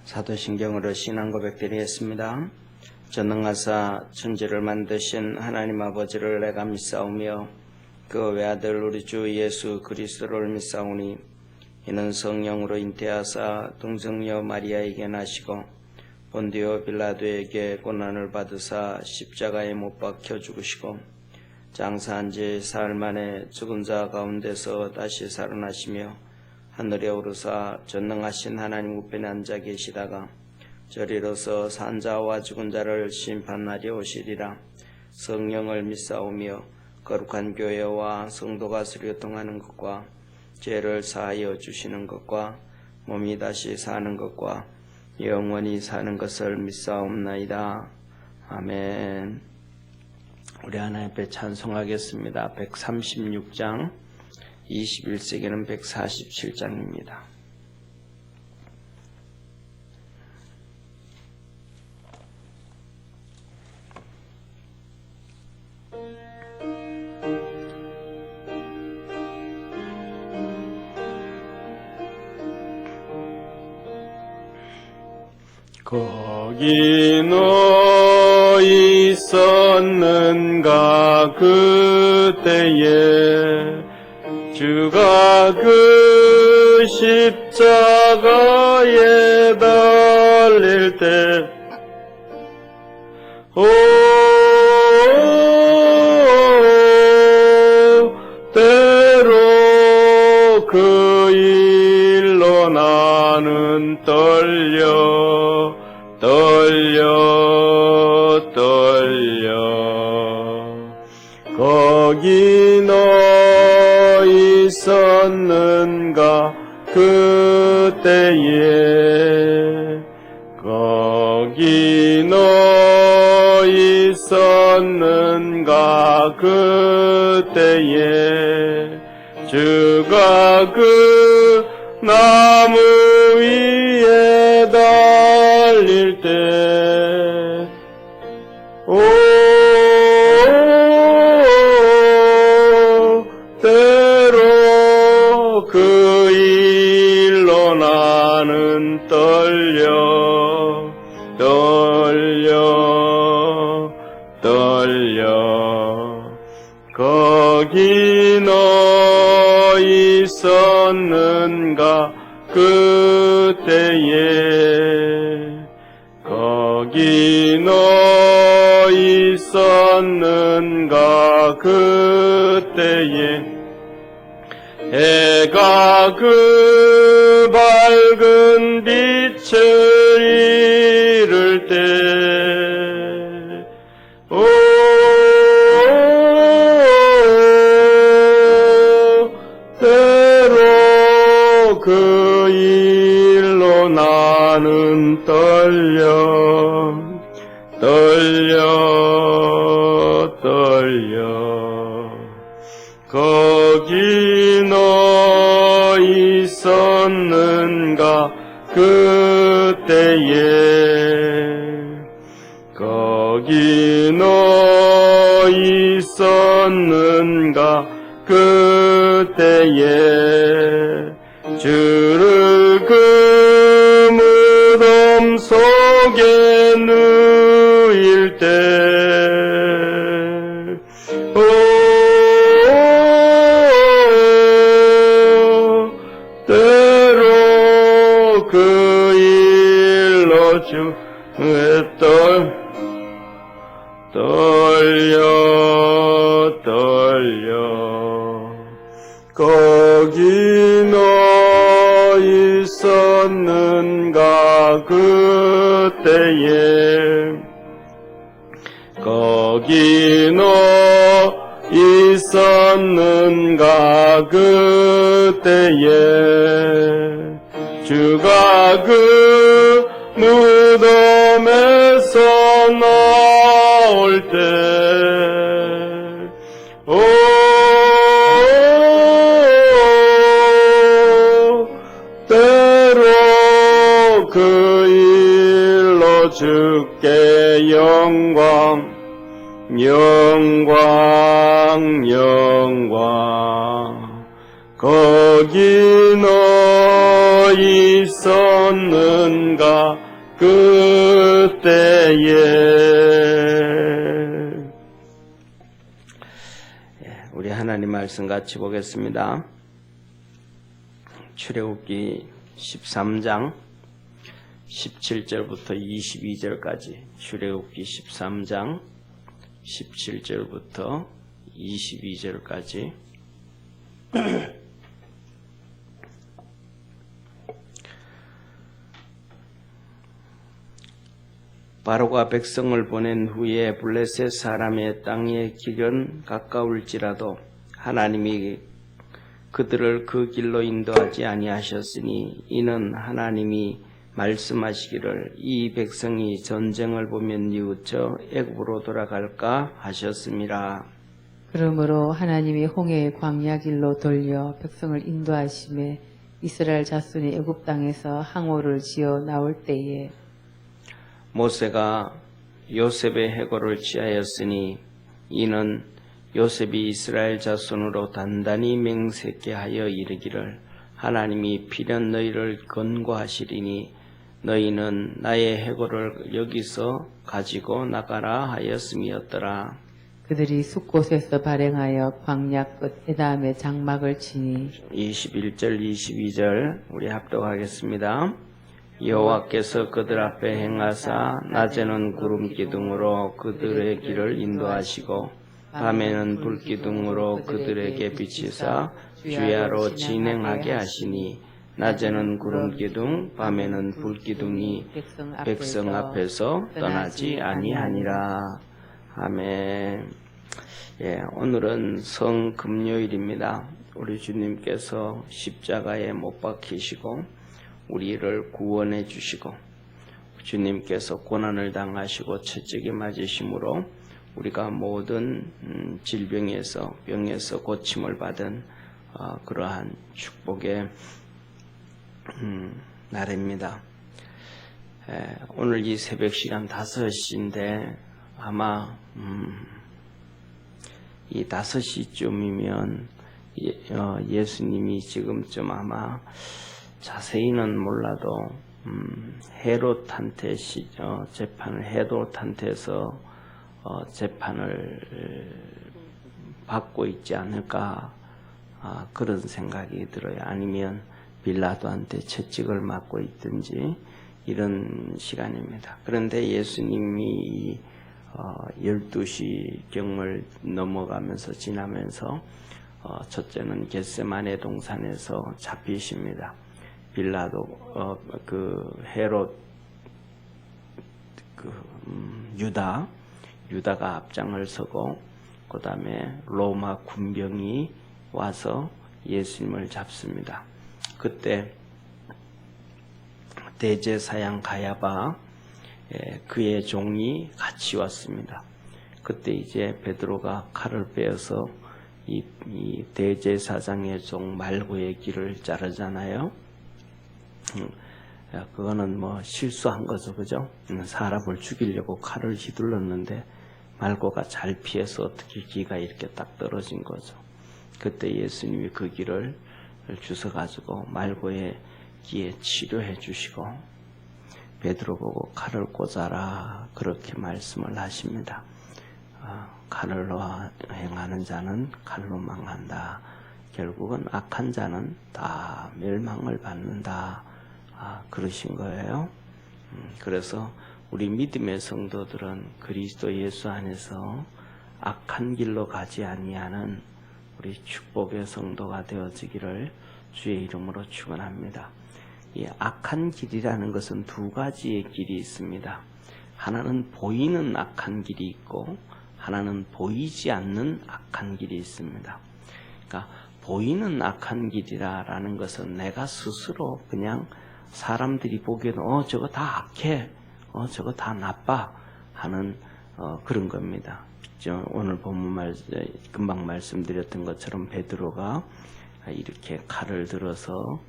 사도신경으로 신앙 고백드리겠습니다. 전능하사 천지를 만드신 하나님 아버지를 내가 믿사오며 그 외아들 우리 주 예수 그리스도를 믿사오니 이는 성령으로 잉태하사 동정녀 마리아에게 나시고 본디오 빌라도에게 고난을 받으사 십자가에 못 박혀 죽으시고 장사한 지 사흘 만에 죽은 자 가운데서 다시 살아나시며 하늘에 오르사 전능하신 하나님 우편에 앉아 계시다가 저리로서 산 자와 죽은 자를 심판하려 오시리라. 성령을 믿사오며 거룩한 교회와 성도가 수료통하는 것과 죄를 사하여 주시는 것과 몸이 다시 사는 것과 영원히 사는 것을 믿사옵나이다. 아멘. 우리 하나님 앞에 찬송하겠습니다. 136장 21세기는 147장입니다. 거기 너 있었는가 그때에 주가 그 십자가에 달릴 때 때로 그 일로 나는 떨려 거기 너 있었는가 그때에 거기 너 있었는가 그때에 주가 그 나무 위에 달릴 때 때로 그 일로 나는 떨려 거기 너 있었는가 그때에 거기 너 있었는가 그때에 해가 그 밝은 빛을 잃을 때 때로 그 일로 나는 떨려 거기 너 있었는가 그때에 거기 너 있었는가 그때에 주를 그 무덤 속에 누일 때 때로 그 일로 주에 떨려 거기 너 있었는가 그때에 거기 너 있었는가 그때에 주가 그 무덤에서 나올 때 때로 그 일로 주께 영광 거기 너 있었는가 그때에. 우리 하나님 말씀 같이 보겠습니다. 출애굽기 13장 17절부터 22절까지, 출애굽기 13장 17절부터 22절까지. 바로가 백성을 보낸 후에 블레셋 사람의 땅의 길은 가까울지라도 하나님이 그들을 그 길로 인도하지 아니하셨으니, 이는 하나님이 말씀하시기를 이 백성이 전쟁을 보면 뉘우쳐 애굽으로 돌아갈까 하셨습니다. 그러므로 하나님이 홍해의 광야 길로 돌려 백성을 인도하심에 이스라엘 자손이 애굽 땅에서 항오를 지어 나올 때에 모세가 요셉의 해골을 취하였으니, 이는 요셉이 이스라엘 자손으로 단단히 맹세케 하여 이르기를 하나님이 필연 너희를 건고하시리니 너희는 나의 해골을 여기서 가지고 나가라 하였음이었더라. 그들이 숲곳에서 발행하여 광야 끝 에담에 장막을 치니 21절 22절 우리 합독하겠습니다. 여호와께서 그들 앞에 행하사 낮에는 구름 기둥으로 그들의 길을 인도하시고 밤에는 불 기둥으로 그들에게 비치사 주야로 진행하게 하시니, 낮에는 구름 기둥 밤에는 불 기둥이 백성 앞에서 떠나지 아니하니라. 아멘. 오늘은 성금요일입니다. 우리 주님께서 십자가에 못 박히시고 우리를 구원해 주시고, 주님께서 고난을 당하시고 채찍에 맞으심으로 우리가 모든 질병에서 병에서 고침을 받은 그러한 축복의 날입니다. 오늘 이 새벽 시간 5시인데 아마 이 5시쯤이면 예수님이 지금쯤 아마 자세히는 몰라도 헤롯한테 재판을, 헤롯한테서 재판을 받고 있지 않을까, 그런 생각이 들어요. 아니면 빌라도한테 채찍을 맞고 있든지 이런 시간입니다. 그런데 예수님이 12시경을 넘어가면서 지나면서 첫째는 겟세마네 동산에서 잡히십니다. 빌라도 헤롯 유다가 앞장을 서고, 그 다음에 로마 군병이 와서 예수님을 잡습니다. 그때 대제사장 가야바 그의 종이 같이 왔습니다. 그때 이제 베드로가 칼을 빼어서 이 대제사장의 종 말고의 귀를 자르잖아요. 그거는 뭐 실수한 거죠, 그죠? 사람을 죽이려고 칼을 휘둘렀는데 말고가 잘 피해서 어떻게 귀가 이렇게 딱 떨어진 거죠. 그때 예수님이 그 귀를 주워가지고 말고의 귀에 치료해 주시고, 베드로 보고 칼을 꽂아라 그렇게 말씀을 하십니다. 칼로 행하는 자는 칼로 망한다. 결국은 악한 자는 다 멸망을 받는다. 그러신 거예요. 그래서 우리 믿음의 성도들은 그리스도 예수 안에서 악한 길로 가지 아니하는 우리 축복의 성도가 되어지기를 주의 이름으로 축원합니다. 이 악한 길이라는 것은 두 가지의 길이 있습니다. 하나는 보이는 악한 길이 있고 하나는 보이지 않는 악한 길이 있습니다. 그러니까 보이는 악한 길이라는 것은 내가 스스로 그냥 사람들이 보기에는 저거 다 악해, 저거 다 나빠 하는 그런 겁니다. 오늘 본문 금방 말씀드렸던 것처럼 베드로가 이렇게 칼을 들어서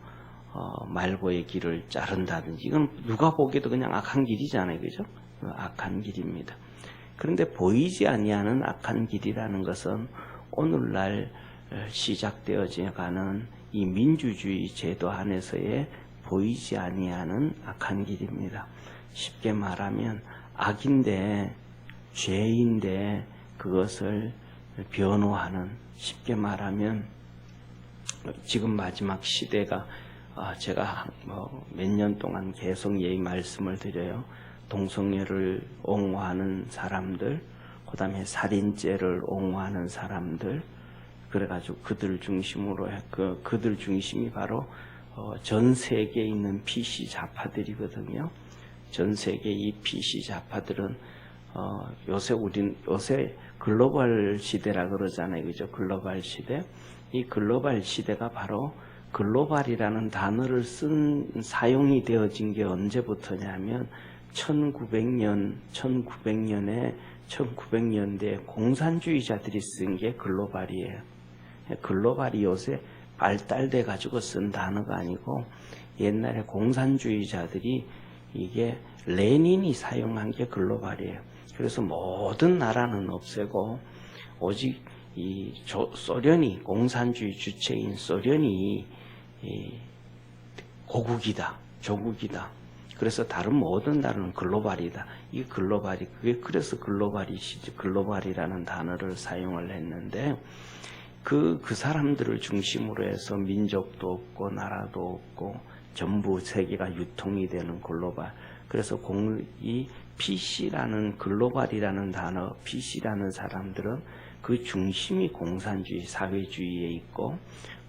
말고의 길을 자른다든지, 이건 누가 보기에도 그냥 악한 길이잖아요, 그죠? 악한 길입니다. 그런데 보이지 아니하는 악한 길이라는 것은 오늘날 시작되어져 가는 이 민주주의 제도 안에서의 보이지 아니하는 악한 길입니다. 쉽게 말하면 악인데 죄인데 그것을 변호하는, 쉽게 말하면 지금 마지막 시대가 제가 몇 년 동안 계속 말씀을 드려요. 동성애를 옹호하는 사람들, 그 다음에 살인죄를 옹호하는 사람들, 그래가지고 그들 중심으로 그들 중심이 바로 전 세계에 있는 PC 좌파들이거든요. 전 세계 이 PC 좌파들은 요새 글로벌 시대라 그러잖아요, 그죠? 글로벌 시대. 이 글로벌 시대가 바로 글로벌이라는 단어를 사용이 되어진 게 언제부터냐면 1900년대 공산주의자들이 쓴 게 글로벌이에요. 글로벌이 요새 발달돼 가지고 쓴 단어가 아니고 옛날에 공산주의자들이 이게 레닌이 사용한 게 글로벌이에요. 그래서 모든 나라는 없애고 오직 이 소련이, 공산주의 주체인 소련이 고국이다, 조국이다. 그래서 다른 모든 나라는 글로벌이다. 이 글로벌이, 그래서 글로벌이라는 단어를 사용을 했는데, 그 사람들을 중심으로 해서 민족도 없고, 나라도 없고, 전부 세계가 유통이 되는 글로벌. 그래서 이 PC라는 글로벌이라는 단어, PC라는 사람들은 그 중심이 공산주의, 사회주의에 있고,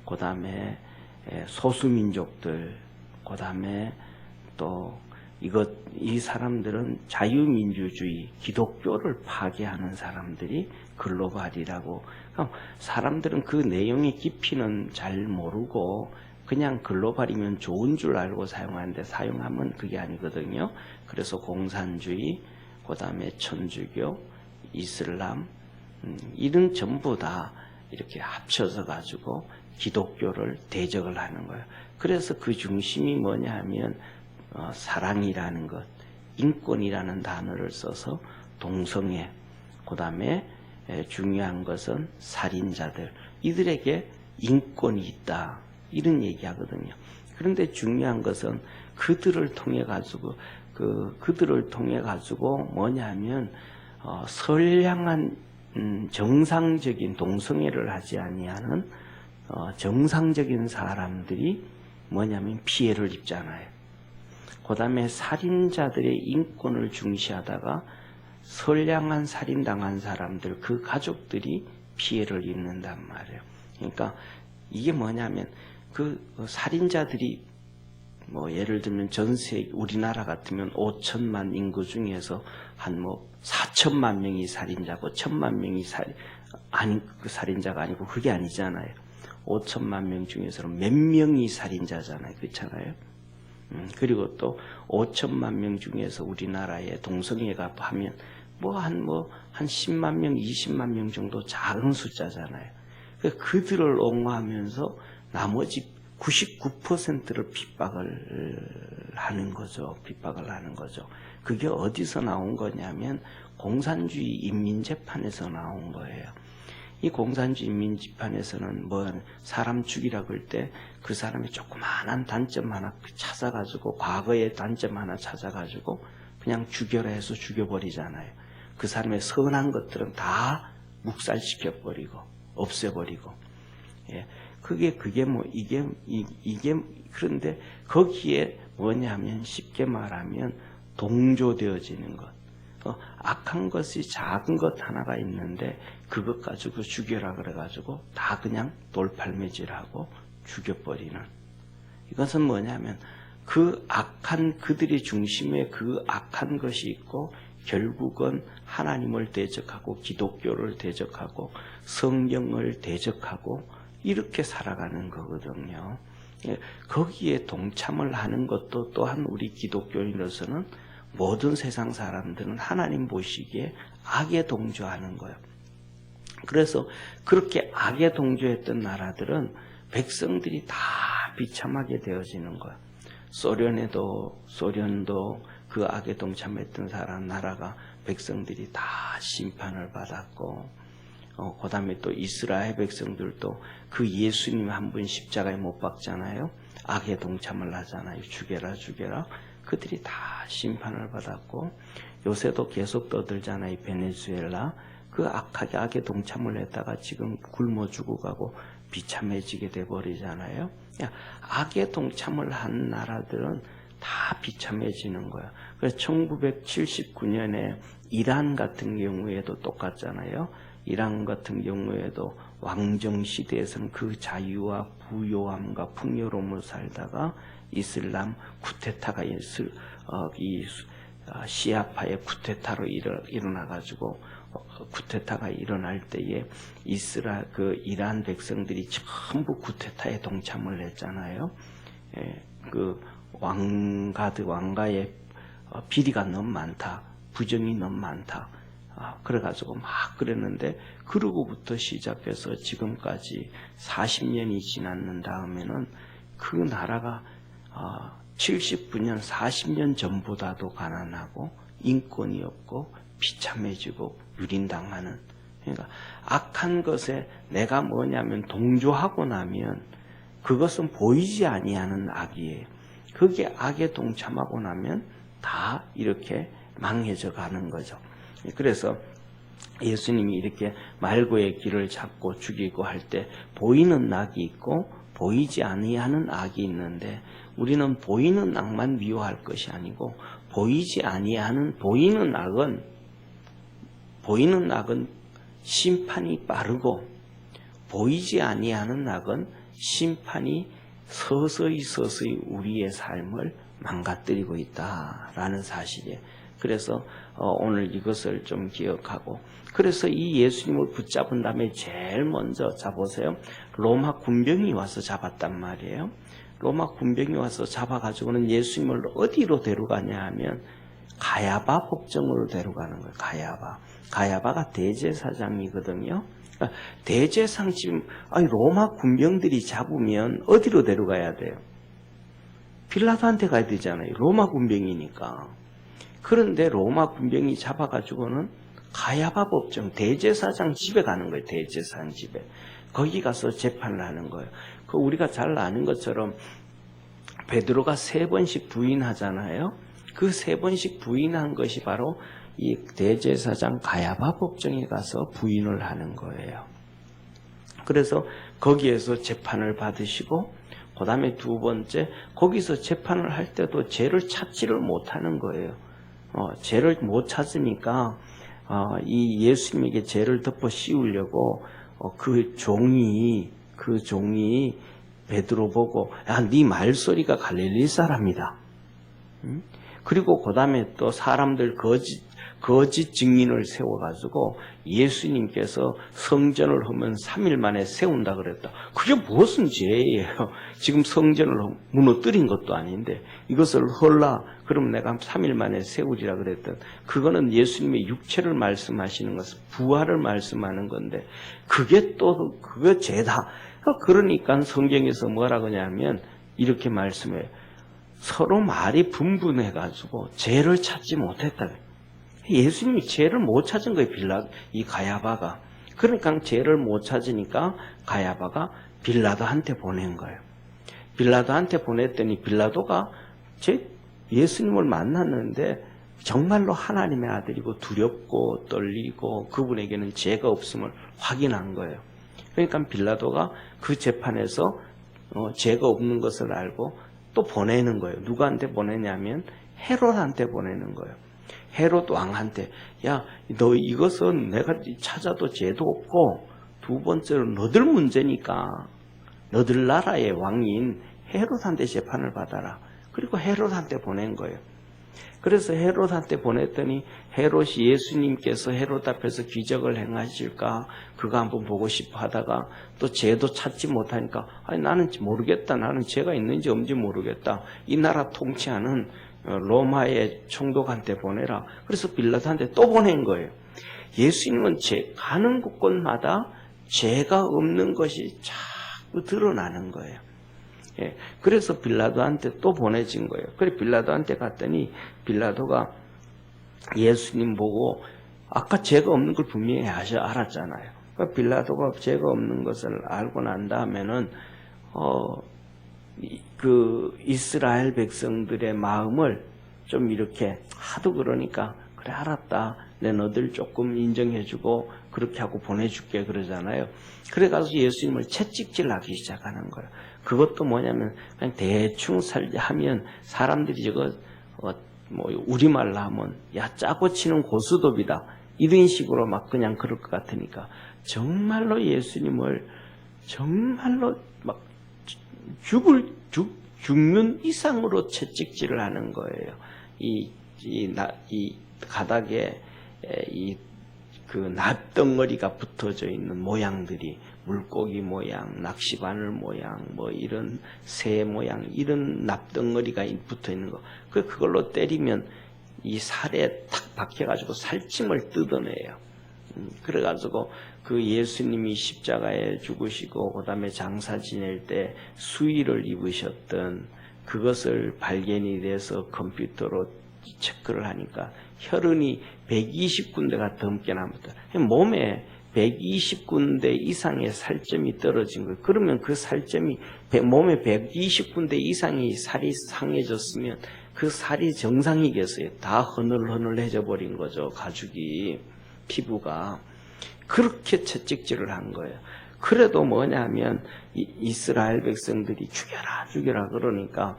그 다음에 소수민족들, 그 다음에 또 이 사람들은 자유민주주의, 기독교를 파괴하는 사람들이 글로벌이라고. 그럼 사람들은 그 내용의 깊이는 잘 모르고 그냥 글로벌이면 좋은 줄 알고 사용하는데 사용하면 그게 아니거든요. 그래서 공산주의, 그 다음에 천주교, 이슬람, 이런 전부 다 이렇게 합쳐서 가지고 기독교를 대적을 하는 거예요. 그래서 그 중심이 뭐냐 하면 사랑이라는 것, 인권이라는 단어를 써서 동성애, 그 다음에 중요한 것은 살인자들, 이들에게 인권이 있다, 이런 얘기하거든요. 그런데 중요한 것은 그들을 통해 가지고 뭐냐 하면 선량한 정상적인 동성애를 하지 아니하는 정상적인 사람들이 뭐냐면 피해를 입잖아요. 그 다음에 살인자들의 인권을 중시하다가 선량한 살인당한 사람들, 그 가족들이 피해를 입는단 말이에요. 그러니까 이게 뭐냐면 그 살인자들이 예를 들면 전세 우리나라 같으면 5천만 인구 중에서 한 4천만 명이 살인자고 1천만 명이 살인자가 아니고 그게 아니잖아요. 5천만 명 중에서는 몇 명이 살인자잖아요. 그렇잖아요. 그리고 또 5천만 명 중에서 우리나라에 동성애가 하면 한 10만 명, 20만 명 정도 작은 숫자잖아요. 그들을 옹호하면서 나머지 99%를 핍박을 하는 거죠. 그게 어디서 나온 거냐면 공산주의 인민재판에서 나온 거예요. 이 공산주의 인민재판에서는 사람 죽이라 그럴 때 그 사람의 조그마한 단점 하나 찾아가지고, 과거의 단점 하나 찾아가지고 그냥 죽여라 해서 죽여버리잖아요. 그 사람의 선한 것들은 다 묵살시켜버리고 없애버리고. 예. 그런데 거기에 뭐냐면 쉽게 말하면 동조되어지는 것. 악한 것이 작은 것 하나가 있는데 그것 가지고 죽여라 그래가지고 다 그냥 돌팔매질하고 죽여버리는. 이것은 뭐냐면 그들의 중심에 그 악한 것이 있고 결국은 하나님을 대적하고 기독교를 대적하고 성경을 대적하고 이렇게 살아가는 거거든요. 거기에 동참을 하는 것도 또한 우리 기독교인으로서는 모든 세상 사람들은 하나님 보시기에 악에 동조하는 거예요. 그래서 그렇게 악에 동조했던 나라들은 백성들이 다 비참하게 되어지는 거예요. 소련도 그 악에 동참했던 나라가 백성들이 다 심판을 받았고, 그 다음에 또 이스라엘 백성들도 그 예수님 한 분 십자가에 못 박잖아요. 악에 동참을 하잖아요. 죽여라 죽여라. 그들이 다 심판을 받았고 요새도 계속 떠들잖아요. 베네수엘라. 그 악에 동참을 했다가 지금 굶어 죽어가고 비참해지게 돼버리잖아요. 악에 동참을 한 나라들은 다 비참해지는 거야. 그래서 1979년에 이란 같은 경우에도 똑같잖아요. 이란 같은 경우에도 왕정 시대에서는 그 자유와 부요함과 풍요로움을 살다가 이슬람 쿠데타가 시아파의 쿠데타로 일어나가지고 쿠데타가 일어날 때에 이란 백성들이 전부 쿠데타에 동참을 했잖아요. 그 왕가의 비리가 너무 많다, 부정이 너무 많다. 그래가지고 막 그랬는데 그러고부터 시작해서 지금까지 40년이 지났는 다음에는 그 나라가 79년 40년 전보다도 가난하고 인권이 없고 비참해지고 유린당하는, 그러니까 악한 것에 내가 뭐냐면 동조하고 나면 그것은 보이지 아니하는 악이에요. 그게 악에 동참하고 나면 다 이렇게 망해져 가는 거죠. 그래서 예수님이 이렇게 말고의 길을 잡고 죽이고 할 때 보이는 악이 있고 보이지 아니하는 악이 있는데 우리는 보이는 악만 미워할 것이 아니고 보이지 아니하는 보이는 악은 심판이 빠르고 보이지 아니하는 악은 심판이 서서히 우리의 삶을 망가뜨리고 있다라는 사실이에요. 그래서 오늘 이것을 좀 기억하고, 그래서 이 예수님을 붙잡은 다음에 제일 먼저 보세요. 로마 군병이 와서 잡았단 말이에요. 로마 군병이 와서 잡아가지고는 예수님을 어디로 데려가냐 하면 가야바 법정으로 데려가는 거예요. 가야바가 대제사장이거든요. 대제상 지금 로마 군병들이 잡으면 어디로 데려가야 돼요? 빌라도한테 가야 되잖아요. 로마 군병이니까. 그런데 로마 군병이 잡아가지고는 가야바 법정 대제사장 집에 가는 거예요. 대제사장 집에. 거기 가서 재판을 하는 거예요. 그 우리가 잘 아는 것처럼 베드로가 3번씩 부인하잖아요. 그 3번씩 부인한 것이 바로 이 대제사장 가야바 법정에 가서 부인을 하는 거예요. 그래서 거기에서 재판을 받으시고 그 다음에 2번째 거기서 재판을 할 때도 죄를 찾지를 못하는 거예요. 죄를 못 찾으니까 이 예수님에게 죄를 덮어 씌우려고 그 종이 베드로 보고 야, 네 말소리가 갈릴리 사람이다. 그리고 그 다음에 또 사람들 거짓 증인을 세워가지고 예수님께서 성전을 하면 3일 만에 세운다 그랬다. 그게 무슨 죄예요? 지금 성전을 무너뜨린 것도 아닌데 이것을 헐라 그럼 내가 3일 만에 세우리라 그랬던, 그거는 예수님의 육체를 말씀하시는 것은 부활을 말씀하는 건데 그거 죄다. 그러니까 성경에서 뭐라고 하냐면 이렇게 말씀해요. 서로 말이 분분해가지고 죄를 찾지 못했다. 예수님이 죄를 못 찾은 거예요. 이 가야바가. 그러니까 죄를 못 찾으니까 가야바가 빌라도한테 보낸 거예요. 빌라도한테 보냈더니 빌라도가 예수님을 만났는데 정말로 하나님의 아들이고 두렵고 떨리고 그분에게는 죄가 없음을 확인한 거예요. 그러니까 빌라도가 그 재판에서 죄가 없는 것을 알고 또 보내는 거예요. 누구한테 보내냐면 헤롯한테 보내는 거예요. 헤롯 왕한테, 야, 너 이것은 내가 찾아도 죄도 없고 2번째로 너들 문제니까 너들 나라의 왕인 헤롯한테 재판을 받아라. 그리고 헤롯한테 보낸 거예요. 그래서 헤롯한테 보냈더니 헤롯이 예수님께서 헤롯 앞에서 기적을 행하실까 그거 한번 보고 싶어 하다가 또 죄도 찾지 못하니까 나는 모르겠다. 나는 죄가 있는지 없는지 모르겠다. 이 나라 통치하는 로마의 총독한테 보내라. 그래서 빌라도한테 또 보낸 거예요. 예수님은 가는 곳곳마다 죄가 없는 것이 자꾸 드러나는 거예요. 그래서 빌라도한테 또 보내진 거예요. 그래 빌라도한테 갔더니 빌라도가 예수님 보고 아까 죄가 없는 걸 분명히 알았잖아요. 그러니까 빌라도가 죄가 없는 것을 알고 난 다음에는 그 이스라엘 백성들의 마음을 좀 이렇게 하도 그러니까 그래 알았다. 내 너들 조금 인정해주고 그렇게 하고 보내줄게 그러잖아요. 그래가지고 예수님을 채찍질하기 시작하는 거예요. 그것도 뭐냐면 그냥 대충 하면 사람들이 저거 뭐 우리말로 하면 야 짜고 치는 고스톱이다 이런 식으로 막 그냥 그럴 것 같으니까 정말로 예수님을 정말로 막 죽는 이상으로 채찍질을 하는 거예요. 이 가닥에 그 납덩어리가 붙어져 있는 모양들이 물고기 모양, 낚시바늘 모양, 뭐 이런 새 모양, 이런 납덩어리가 붙어 있는 거. 그걸로 때리면 이 살에 탁 박혀가지고 살찜을 뜯어내요. 그래가지고 그 예수님이 십자가에 죽으시고 그 다음에 장사 지낼 때 수의를 입으셨던 그것을 발견이 돼서 컴퓨터로 체크를 하니까 혈흔이 120군데가 넘게 남았다. 몸에 120군데 이상의 살점이 떨어진 거예요. 그러면 그 살점이 몸에 120군데 이상의 살이 상해졌으면 그 살이 정상이겠어요. 다 흐늘흐늘해져 버린 거죠. 가죽이, 피부가. 그렇게 채찍질을 한 거예요. 그래도 뭐냐면 이스라엘 백성들이 죽여라 그러니까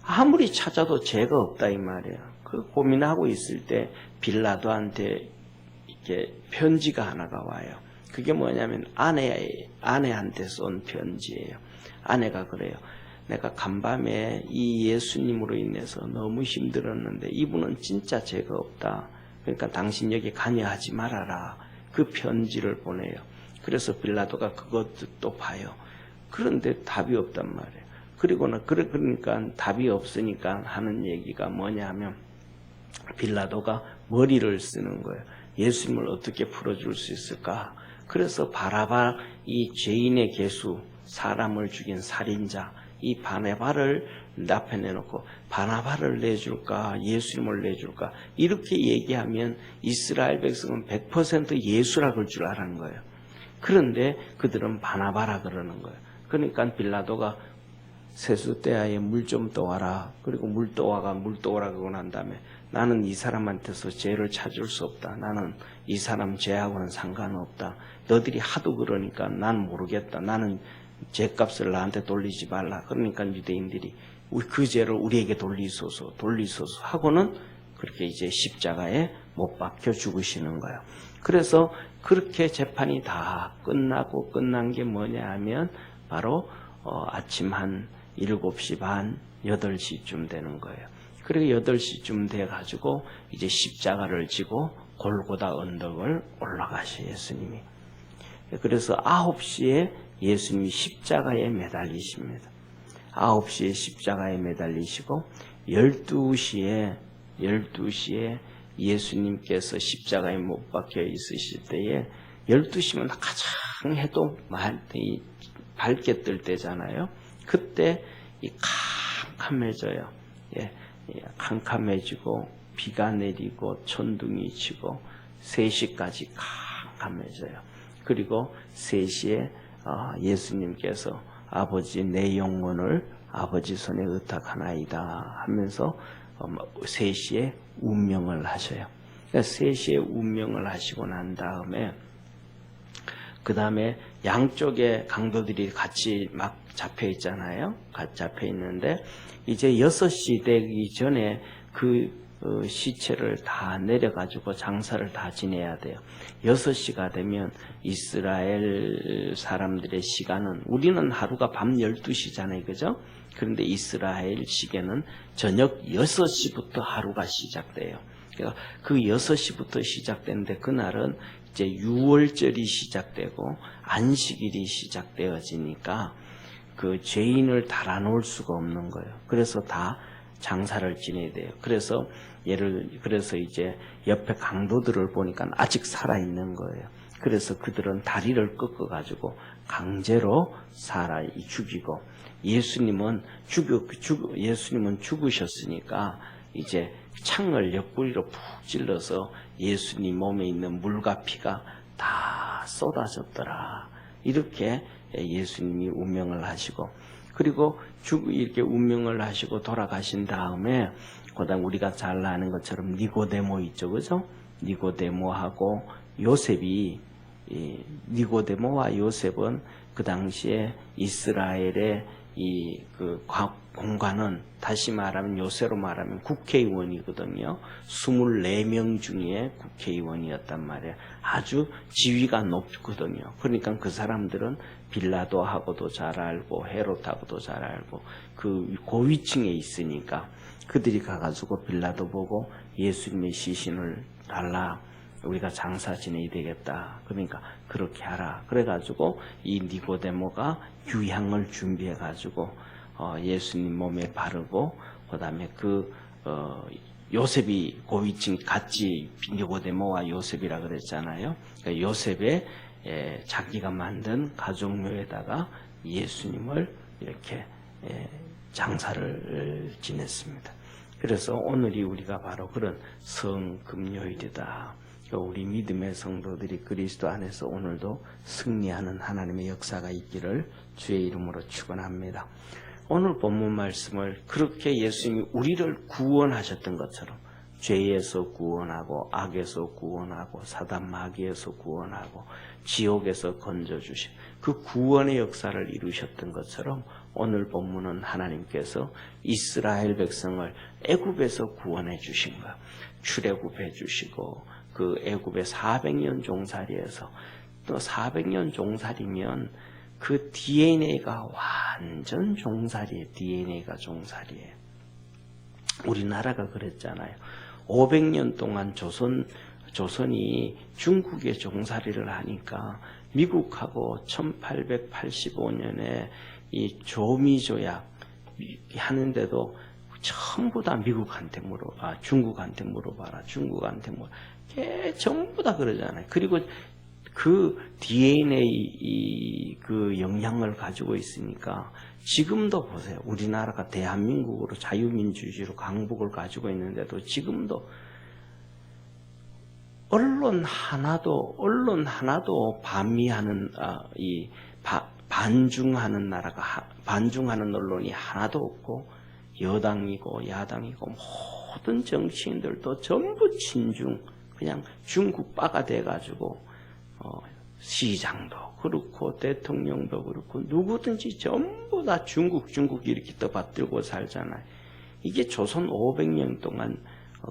아무리 찾아도 죄가 없다 이 말이에요. 그 고민하고 있을 때 빌라도한테 이렇게 편지가 하나가 와요. 그게 뭐냐면 아내한테 쏜 편지예요. 아내가 그래요. 내가 간밤에 이 예수님으로 인해서 너무 힘들었는데 이분은 진짜 죄가 없다. 그러니까 당신 여기 관여하지 말아라. 그 편지를 보내요. 그래서 빌라도가 그것도 또 봐요. 그런데 답이 없단 말이에요. 그러니까 답이 없으니까 하는 얘기가 뭐냐 하면 빌라도가 머리를 쓰는 거예요. 예수님을 어떻게 풀어줄 수 있을까? 그래서 바라바 이 죄인의 개수, 사람을 죽인 살인자, 이 바나바를 앞에 내놓고 바나바를 내줄까 예수님을 내줄까 이렇게 얘기하면 이스라엘 백성은 100% 예수라 그럴 줄 아는 거예요. 그런데 그들은 바나바라 그러는 거예요. 그러니까 빌라도가 세수대야에 물 좀 떠와라. 그리고 물 떠오라 그러고 난 다음에 나는 이 사람한테서 죄를 찾을 수 없다. 나는 이 사람 죄하고는 상관없다. 너들이 하도 그러니까 난 모르겠다. 나는 죄값을 나한테 돌리지 말라. 그러니까 유대인들이 그 죄를 우리에게 돌리소서 하고는 그렇게 이제 십자가에 못 박혀 죽으시는 거예요. 그래서 그렇게 재판이 다 끝나고 끝난 게 뭐냐 하면 바로 아침 한 7시 반, 8시쯤 되는 거예요. 그리고 8시쯤 돼가지고 이제 십자가를 지고 골고다 언덕을 올라가셔 예수님이. 그래서 9시에 예수님이 십자가에 매달리십니다. 9시에 십자가에 매달리시고 12시에 예수님께서 십자가에 못 박혀 있으실 때에 12시면 가장 해도 밝게 뜰 때잖아요. 그때 이 캄캄해져요. 캄캄해지고 비가 내리고 천둥이 치고 3시까지 캄캄해져요. 그리고 3시에 예수님께서 아버지 내 영혼을 아버지 손에 의탁하나이다 하면서 3시에 운명을 하셔요. 그러니까 3시에 운명을 하시고 난 다음에 그 다음에 양쪽에 강도들이 같이 막 잡혀 있잖아요. 같이 잡혀 있는데 이제 6시 되기 전에 그 시체를 다 내려가지고 장사를 다 지내야 돼요. 6시가 되면 이스라엘 사람들의 시간은 우리는 하루가 밤 12시잖아요. 그죠? 그런데 이스라엘 시계는 저녁 6시부터 하루가 시작돼요. 그러니까 그 6시부터 시작되는데 그날은 이제 유월절이 시작되고 안식일이 시작되어지니까 그 죄인을 달아놓을 수가 없는 거예요. 그래서 다 장사를 지내야 돼요. 그래서 이제 옆에 강도들을 보니까 아직 살아있는 거예요. 그래서 그들은 다리를 꺾어가지고 강제로 죽이고 예수님은 죽으셨으니까 이제 창을 옆구리로 푹 찔러서 예수님 몸에 있는 물과 피가 다 쏟아졌더라. 이렇게 예수님이 운명을 하시고 그리고 이렇게 운명을 하시고 돌아가신 다음에 그다음 우리가 잘 아는 것처럼 니고데모 있죠, 그죠? 니고데모하고 요셉이 니고데모와 요셉은 그 당시에 이스라엘의 그 공관은 다시 말하면 요새로 말하면 국회의원이거든요. 24명 중에 국회의원이었단 말이에요. 아주 지위가 높거든요. 그러니까 그 사람들은 빌라도하고도 잘 알고 헤롯하고도 잘 알고 그 고위층에 있으니까 그들이 가가지고 빌라도 보고 예수님의 시신을 달라. 우리가 장사 지내야 되겠다. 그러니까 그렇게 하라. 그래가지고 이 니고데모가 유향을 준비해가지고 예수님 몸에 바르고 그다음에 요셉이 고위층 같이 니고데모와 요셉이라 그랬잖아요. 그러니까 요셉의 자기가 만든 가족묘에다가 예수님을 이렇게 장사를 지냈습니다. 그래서 오늘이 우리가 바로 그런 성금요일이다. 우리 믿음의 성도들이 그리스도 안에서 오늘도 승리하는 하나님의 역사가 있기를 주의 이름으로 축원합니다. 오늘 본문 말씀을 그렇게 예수님이 우리를 구원하셨던 것처럼 죄에서 구원하고 악에서 구원하고 사단 마귀에서 구원하고 지옥에서 건져주신 그 구원의 역사를 이루셨던 것처럼 오늘 본문은 하나님께서 이스라엘 백성을 애굽에서 구원해 주신 것, 출애굽해 주시고 그 애굽의 400년 종살이에서 또 400년 종살이면 그 DNA가 완전 종살이에요. DNA가 종살이에요. 우리나라가 그랬잖아요. 500년 동안 조선이 중국의 종살이를 하니까 미국하고 1885년에 이 조미조약 하는데도 전부 다 미국한테 중국한테 물어봐라. 중국한테 전부 다 그러잖아요. 그리고 그 DNA 그 영향을 가지고 있으니까 지금도 보세요. 우리나라가 대한민국으로 자유민주주의로 강국을 가지고 있는데도 지금도 언론 하나도 반미하는 반중하는 나라가 반중하는 언론이 하나도 없고 여당이고 야당이고 모든 정치인들도 전부 친중 그냥 중국 빠가 돼가지고 시장도 그렇고 대통령도 그렇고 누구든지 전부 다 중국 이렇게 떠받들고 살잖아요. 이게 조선 500년 동안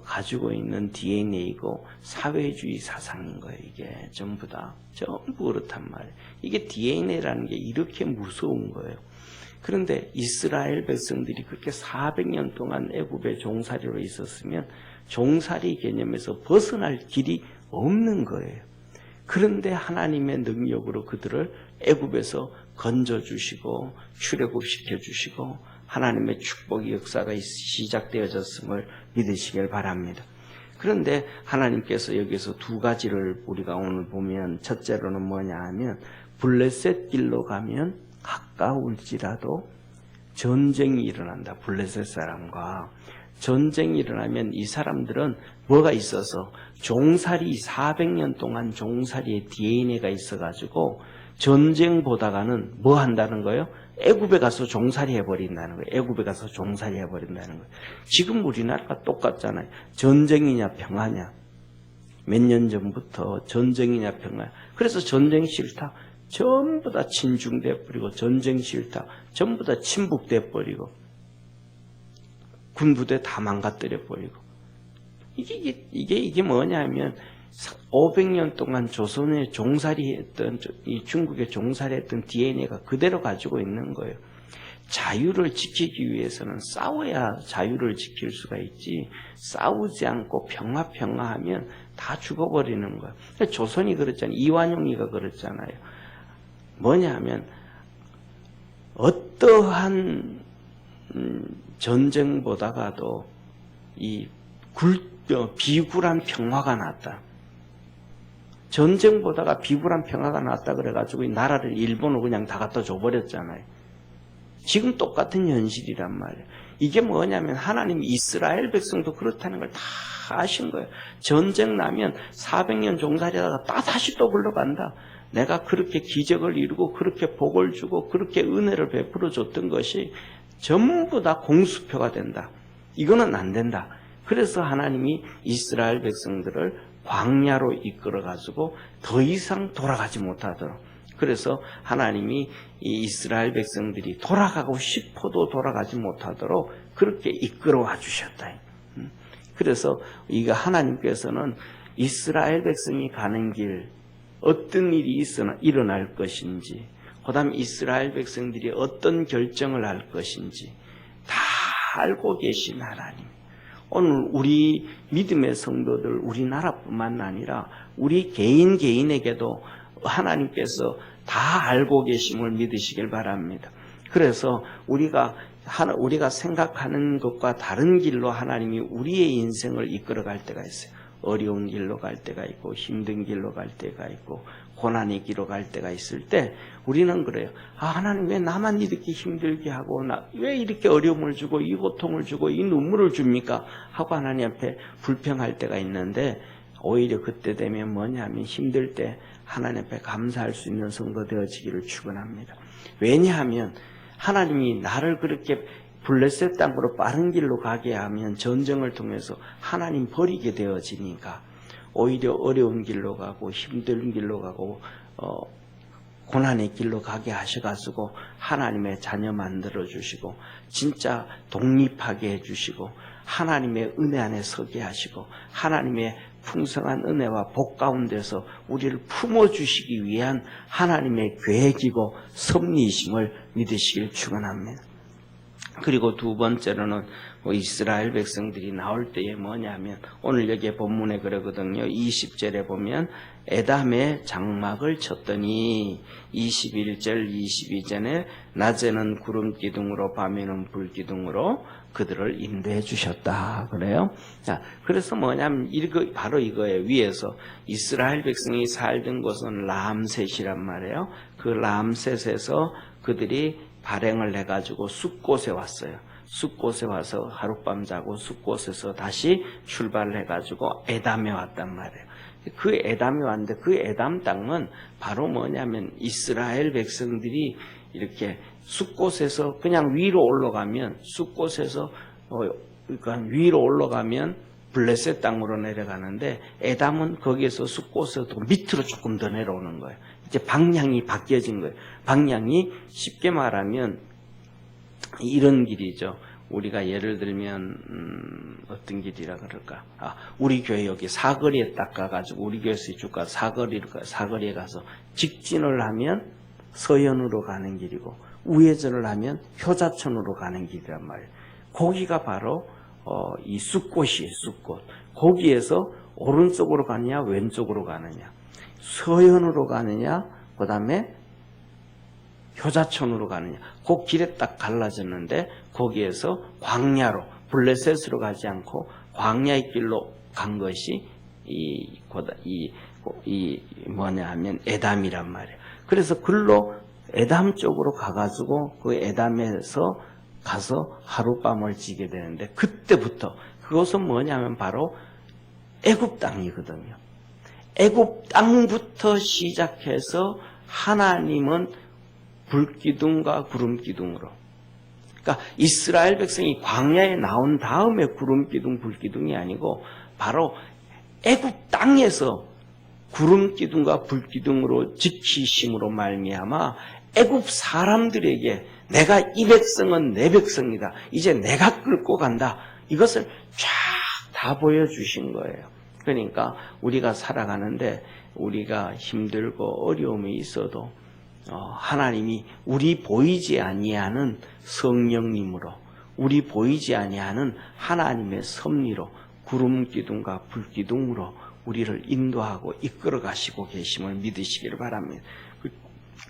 가지고 있는 DNA이고 사회주의 사상인 거예요. 이게 전부 그렇단 말이에요. 이게 DNA라는 게 이렇게 무서운 거예요. 그런데 이스라엘 백성들이 그렇게 400년 동안 애굽의 종살이로 있었으면 종살이 개념에서 벗어날 길이 없는 거예요. 그런데 하나님의 능력으로 그들을 애굽에서 건져주시고 출애굽시켜주시고 하나님의 축복의 역사가 시작되어졌음을 믿으시길 바랍니다. 그런데 하나님께서 여기서 두 가지를 우리가 오늘 보면 첫째로는 뭐냐 하면 블레셋 길로 가면 가까울지라도 전쟁이 일어난다. 블레셋 사람과 전쟁이 일어나면 이 사람들은 뭐가 있어서 종살이 400년 동안 종살이의 DNA가 있어가지고 전쟁 보다가는 뭐 한다는 거예요? 애굽에 가서 종살이 해버린다는 거예요. 애굽에 가서 종살이 해버린다는 거예요. 지금 우리나라가 똑같잖아요. 전쟁이냐 평화냐. 몇 년 전부터 전쟁이냐 평화. 그래서 전쟁 싫다. 전부 다 친중돼 버리고 전쟁 싫다. 전부 다 친북돼 버리고 군부대 다 망가뜨려 버리고 이게 뭐냐면 500년 동안 조선의 종살이했던 이 중국의 종살이했던 DNA가 그대로 가지고 있는 거예요. 자유를 지키기 위해서는 싸워야 자유를 지킬 수가 있지 싸우지 않고 평화하면 다 죽어버리는 거예요. 조선이 그랬잖아요. 이완용이가 그랬잖아요. 뭐냐면 어떠한 전쟁보다가도 이 비굴한 평화가 낫다. 전쟁보다가 비굴한 평화가 낫다 그래가지고 이 나라를 일본으로 그냥 다 갖다 줘버렸잖아요. 지금 똑같은 현실이란 말이에요. 이게 뭐냐면 하나님 이스라엘 백성도 그렇다는 걸 다 아신 거예요. 전쟁 나면 400년 종살이다가 다시 또 불러간다. 내가 그렇게 기적을 이루고 그렇게 복을 주고 그렇게 은혜를 베풀어 줬던 것이 전부 다 공수표가 된다. 이거는 안 된다. 그래서 하나님이 이스라엘 백성들을 광야로 이끌어가지고 더 이상 돌아가지 못하도록, 그래서 하나님이 이 이스라엘 백성들이 돌아가고 싶어도 돌아가지 못하도록 그렇게 이끌어와 주셨다. 그래서 이거 하나님께서는 이스라엘 백성이 가는 길, 어떤 일이 일어날 것인지, 그 다음에 이스라엘 백성들이 어떤 결정을 할 것인지 다 알고 계신 하나님. 오늘 우리 믿음의 성도들, 우리나라뿐만 아니라 우리 개인에게도 하나님께서 다 알고 계심을 믿으시길 바랍니다. 그래서 우리가 생각하는 것과 다른 길로 하나님이 우리의 인생을 이끌어갈 때가 있어요. 어려운 길로 갈 때가 있고 힘든 길로 갈 때가 있고 고난의 길로 갈 때가 있을 때 우리는 그래요. 하나님 왜 나만 이렇게 힘들게 하고 왜 이렇게 어려움을 주고 이 고통을 주고 이 눈물을 줍니까? 하고 하나님 앞에 불평할 때가 있는데, 오히려 그때 되면 뭐냐면 힘들 때 하나님 앞에 감사할 수 있는 성도 되어지기를 축원합니다. 왜냐하면 하나님이 나를 그렇게 블레셋 땅으로 빠른 길로 가게 하면 전쟁을 통해서 하나님 버리게 되어지니까 오히려 어려운 길로 가고 힘든 길로 가고 고난의 길로 가게 하셔가지고 하나님의 자녀 만들어 주시고 진짜 독립하게 해주시고 하나님의 은혜 안에 서게 하시고 하나님의 풍성한 은혜와 복 가운데서 우리를 품어주시기 위한 하나님의 계획이고 섭리이심을 믿으시길 축원합니다. 그리고 두 번째로는 이스라엘 백성들이 나올 때에 뭐냐면 오늘 여기 본문에 그러거든요. 20절에 보면 에담의 장막을 쳤더니 21절 22절에 낮에는 구름 기둥으로 밤에는 불 기둥으로 그들을 인도해 주셨다 그래요. 자, 그래서 뭐냐면 바로 이거예요. 위에서 이스라엘 백성이 살던 곳은 람셋이란 말이에요. 그 람셋에서 그들이 발행을 해가지고 숫곳에 왔어요. 숫곳에 와서 하룻밤 자고 숫곳에서 다시 출발을 해가지고 에담에 왔단 말이에요. 그 에담에 왔는데 그 에담 땅은 바로 뭐냐면 이스라엘 백성들이 이렇게 숫곳에서 그냥 위로 올라가면 숫곳에서 그러니까 위로 올라가면 블레셋 땅으로 내려가는데 에담은 거기에서 숫곳에서 밑으로 조금 더 내려오는 거예요. 이제 방향이 바뀌어진 거예요. 방향이 쉽게 말하면 이런 길이죠. 우리가 예를 들면 어떤 길이라 그럴까? 우리 교회 여기 사거리에 딱 가가지고 우리 교회에서 쭉 가서 사거리에 가서 직진을 하면 서현으로 가는 길이고 우회전을 하면 효자촌으로 가는 길이란 말이에요. 거기가 바로 이 숫곳이에요. 숫곳. 거기에서 오른쪽으로 가느냐 왼쪽으로 가느냐, 서현으로 가느냐 그 다음에 효자촌으로 가느냐, 그 길에 딱 갈라졌는데 거기에서 광야로 블레셋으로 가지 않고 광야의 길로 간 것이 뭐냐 하면 에담이란 말이에요. 그래서 글로 에담 쪽으로 가가지고 그 에담에서 가서 하룻밤을 지게 되는데 그때부터 그것은 뭐냐면 바로 애굽 땅이거든요. 애굽 땅부터 시작해서 하나님은 불기둥과 구름기둥으로, 그러니까 이스라엘 백성이 광야에 나온 다음에 구름기둥, 불기둥이 아니고 바로 애굽 땅에서 구름기둥과 불기둥으로 지키심으로 말미암아 애굽 사람들에게 내가 이 백성은 내 백성이다, 이제 내가 끌고 간다, 이것을 쫙 다 보여주신 거예요. 그러니까 우리가 살아가는데 우리가 힘들고 어려움이 있어도 하나님이 우리 보이지 아니하는 성령님으로, 우리 보이지 아니하는 하나님의 섭리로 구름기둥과 불기둥으로 우리를 인도하고 이끌어 가시고 계심을 믿으시기를 바랍니다.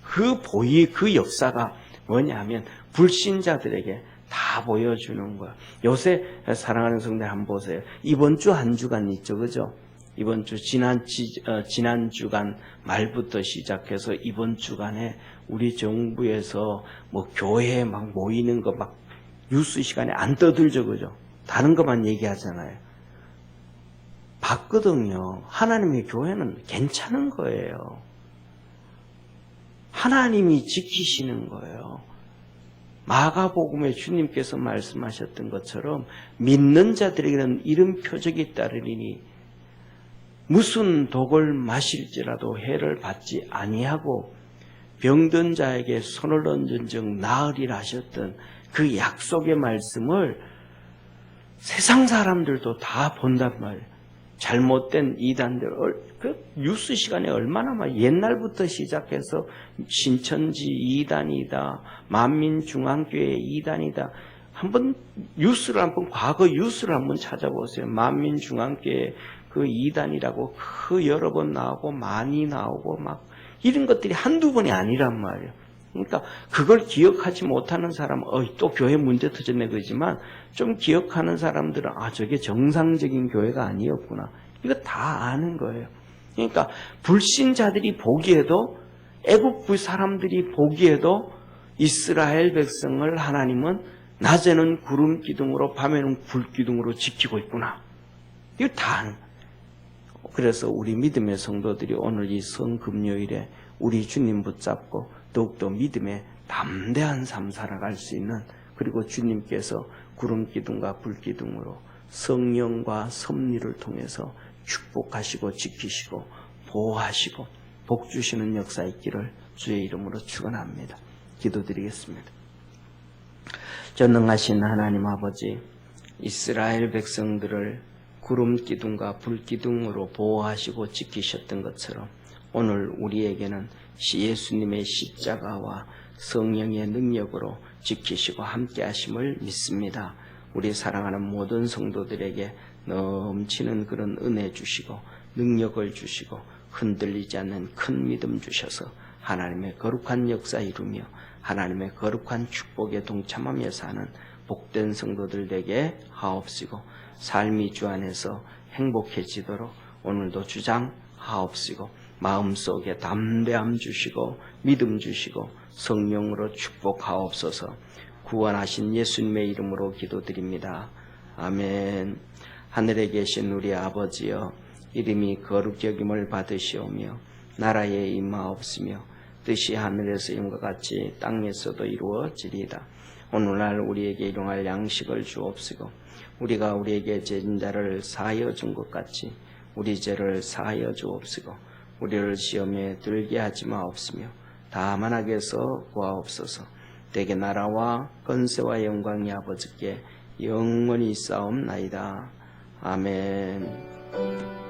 그 역사가 뭐냐 하면 불신자들에게 다 보여주는 거야. 요새 사랑하는 성도들 한번 보세요. 이번 주 한 주간 있죠, 그죠? 이번 주 지난 주간 말부터 시작해서 이번 주간에 우리 정부에서 뭐 교회에 막 모이는 거 막 뉴스 시간에 안 떠들죠, 그죠? 다른 것만 얘기하잖아요. 봤거든요. 하나님의 교회는 괜찮은 거예요. 하나님이 지키시는 거예요. 마가복음에 주님께서 말씀하셨던 것처럼 믿는 자들에게는 이런 표적이 따르리니 무슨 독을 마실지라도 해를 받지 아니하고 병든 자에게 손을 얹은 즉 나으리라 하셨던 그 약속의 말씀을 세상 사람들도 다 본단 말이에요. 잘못된 이단들, 그 뉴스 시간에 얼마나 막 옛날부터 시작해서 신천지 이단이다, 만민중앙교회 이단이다. 한번 뉴스를 과거 뉴스를 한번 찾아보세요. 만민중앙교회 그 이단이라고 그 여러 번 나오고 많이 나오고 막 이런 것들이 한두 번이 아니란 말이에요. 그러니까 그걸 기억하지 못하는 사람은 또 교회 문제 터졌네 그러지만 좀 기억하는 사람들은 저게 정상적인 교회가 아니었구나. 이거 다 아는 거예요. 그러니까 불신자들이 보기에도 애국부 사람들이 보기에도 이스라엘 백성을 하나님은 낮에는 구름 기둥으로 밤에는 불 기둥으로 지키고 있구나. 이거 다 아는 거예요. 그래서 우리 믿음의 성도들이 오늘 이 성금요일에 우리 주님 붙잡고 더욱더 믿음의 담대한 삶 살아갈 수 있는, 그리고 주님께서 구름 기둥과 불 기둥으로 성령과 섭리를 통해서 축복하시고 지키시고 보호하시고 복 주시는 역사 있기를 주의 이름으로 축원합니다. 기도드리겠습니다. 전능하신 하나님 아버지, 이스라엘 백성들을 구름 기둥과 불 기둥으로 보호하시고 지키셨던 것처럼 오늘 우리에게는 예수님의 십자가와 성령의 능력으로 지키시고 함께 하심을 믿습니다. 우리 사랑하는 모든 성도들에게 넘치는 그런 은혜 주시고 능력을 주시고 흔들리지 않는 큰 믿음 주셔서 하나님의 거룩한 역사 이루며 하나님의 거룩한 축복에 동참하며 사는 복된 성도들 되게 하옵시고, 삶이 주 안에서 행복해지도록 오늘도 주장하옵시고, 마음속에 담대함 주시고 믿음 주시고 성령으로 축복하옵소서. 구원하신 예수님의 이름으로 기도드립니다. 아멘. 하늘에 계신 우리 아버지여, 이름이 거룩히 여김을 받으시오며 나라에 임하옵시며 뜻이 하늘에서 이룬 것 같이 땅에서도 이루어지리이다. 오늘날 우리에게 일용할 양식을 주옵시고 우리가 우리에게 죄진 자를 사하여 준 것 같이 우리 죄를 사하여 주옵시고 우리를 시험에 들게 하지 마옵시며 다만 악에서 구하옵소서. 대개 나라와 권세와 영광이 아버지께 영원히 있사옵나이다. 아멘.